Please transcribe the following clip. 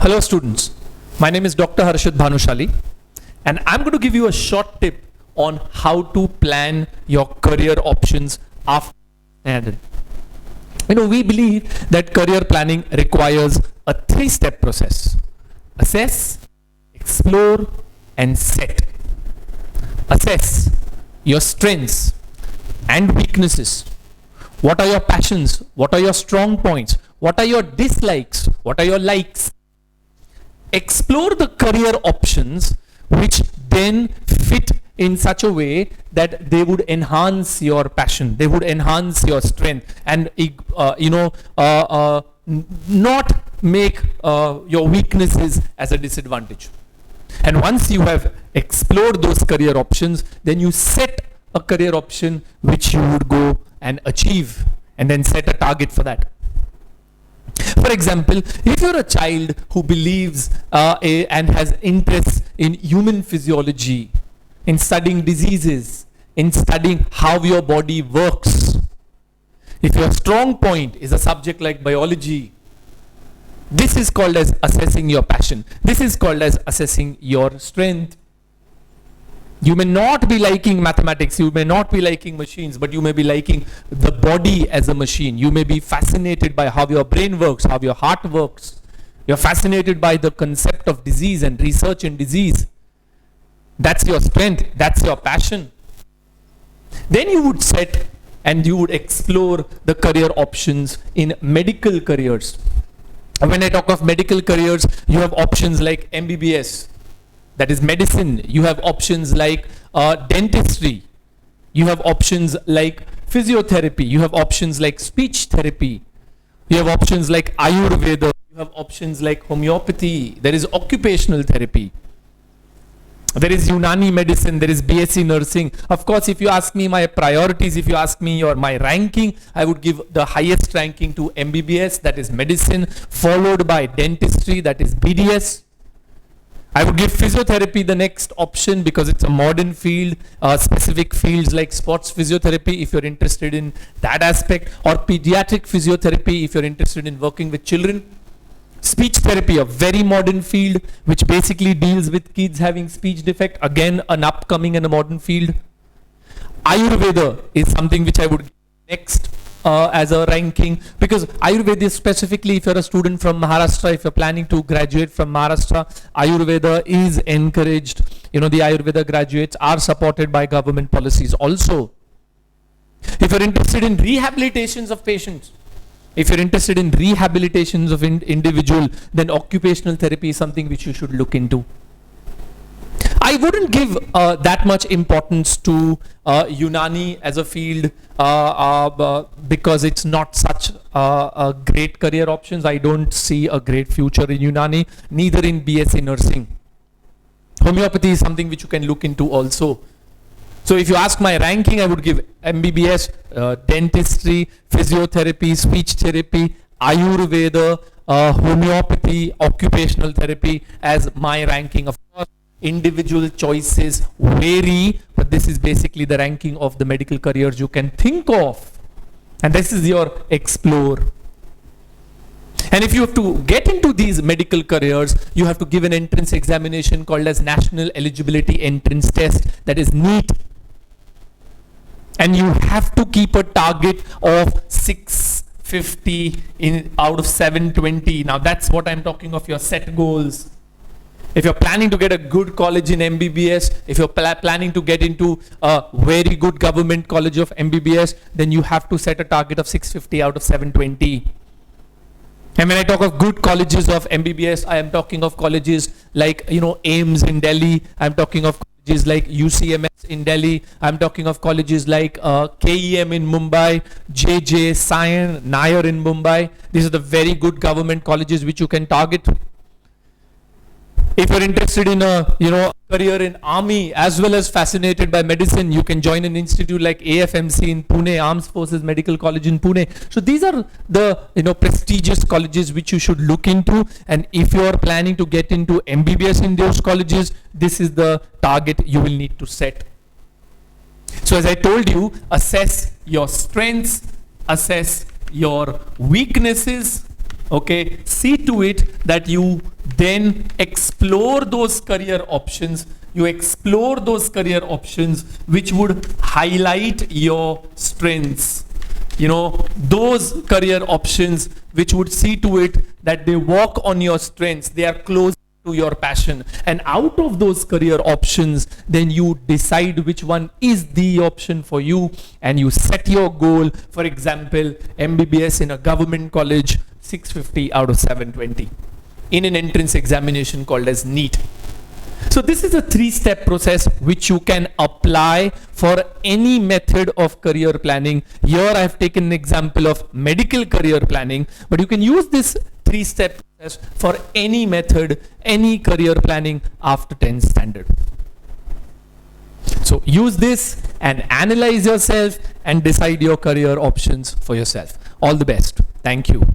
Hello students, my name is Dr. Harshit Bhanushali and I'm going to give you a short tip on how to plan your career options after standard. We believe that career planning requires a 3-step process. Assess, explore and set. Assess your strengths and weaknesses. What are your passions? What are your strong points? What are your dislikes? What are your likes? Explore the career options which then fit in such a way that they would enhance your passion, they would enhance your strength and not make your weaknesses as a disadvantage. And once you have explored those career options, then you set a career option which you would go and achieve and then set a target for that. For example, if you're a child who believes and has interest in human physiology, in studying diseases, in studying how your body works, if your strong point is a subject like biology, this is called as assessing your passion. This is called as assessing your strength. You may not be liking mathematics, you may not be liking machines, but you may be liking the body as a machine. You may be fascinated by how your brain works, how your heart works. You're fascinated by the concept of disease and research in disease. That's your strength, that's your passion. Then you would set and you would explore the career options in medical careers. When I talk of medical careers, you have options like MBBS. That is medicine. You have options like dentistry. You have options like physiotherapy. You have options like speech therapy. You have options like Ayurveda. You have options like homeopathy. There is occupational therapy. There is Unani medicine. There is BSc nursing. Of course, if you ask me my priorities, if you ask me my ranking, I would give the highest ranking to MBBS, that is medicine, followed by dentistry, that is BDS. I would give physiotherapy the next option because it's a modern field, specific fields like sports physiotherapy if you're interested in that aspect, or pediatric physiotherapy if you're interested in working with children. Speech therapy, a very modern field which basically deals with kids having speech defect, again an upcoming and a modern field. Ayurveda is something which I would give next as a ranking, because Ayurveda specifically, if you're a student from Maharashtra, if you're planning to graduate from Maharashtra, Ayurveda is encouraged. The Ayurveda graduates are supported by government policies also. If you're interested in rehabilitations of patients, if you're interested in rehabilitations of individual, then occupational therapy is something which you should look into. I wouldn't give that much importance to Unani as a field because it's not such a great career options. I don't see a great future in Unani, neither in BSc nursing. Homeopathy is something which you can look into also. So if you ask my ranking, I would give MBBS, dentistry, physiotherapy, speech therapy, Ayurveda, homeopathy, occupational therapy as my ranking. Of course, individual choices vary, but this is basically the ranking of the medical careers you can think of. And this is your explore. And if you have to get into these medical careers, you have to give an entrance examination called as National Eligibility Entrance Test, that is NEET. And you have to keep a target of 650 out of 720. Now that's what I'm talking of your set goals. If you're planning to get a good college in MBBS, if you're planning to get into a very good government college of MBBS, then you have to set a target of 650 out of 720. And when I talk of good colleges of MBBS, I am talking of colleges like, AIIMS in Delhi. I'm talking of colleges like UCMS in Delhi. I'm talking of colleges like KEM in Mumbai, JJ, Sion, Nair in Mumbai. These are the very good government colleges which you can target. If you're interested in a career in army as well as fascinated by medicine, you can join an institute like AFMC in Pune, Armed Forces Medical College in Pune. So these are the prestigious colleges which you should look into. And if you are planning to get into MBBS in those colleges, this is the target you will need to set. So as I told you, assess your strengths, assess your weaknesses, okay? See to it that you then explore those career options. You explore those career options which would highlight your strengths. You know, those career options which would see to it that they walk on your strengths, they are close to your passion. And out of those career options, then you decide which one is the option for you, and you set your goal. For example, MBBS in a government college, 650 out of 720 in an entrance examination called as NEET. So this is a 3-step process which you can apply for any method of career planning. Here I have taken an example of medical career planning, but you can use this 3-step process for any method, any career planning after 10th standard. So use this and analyze yourself and decide your career options for yourself. All the best. Thank you.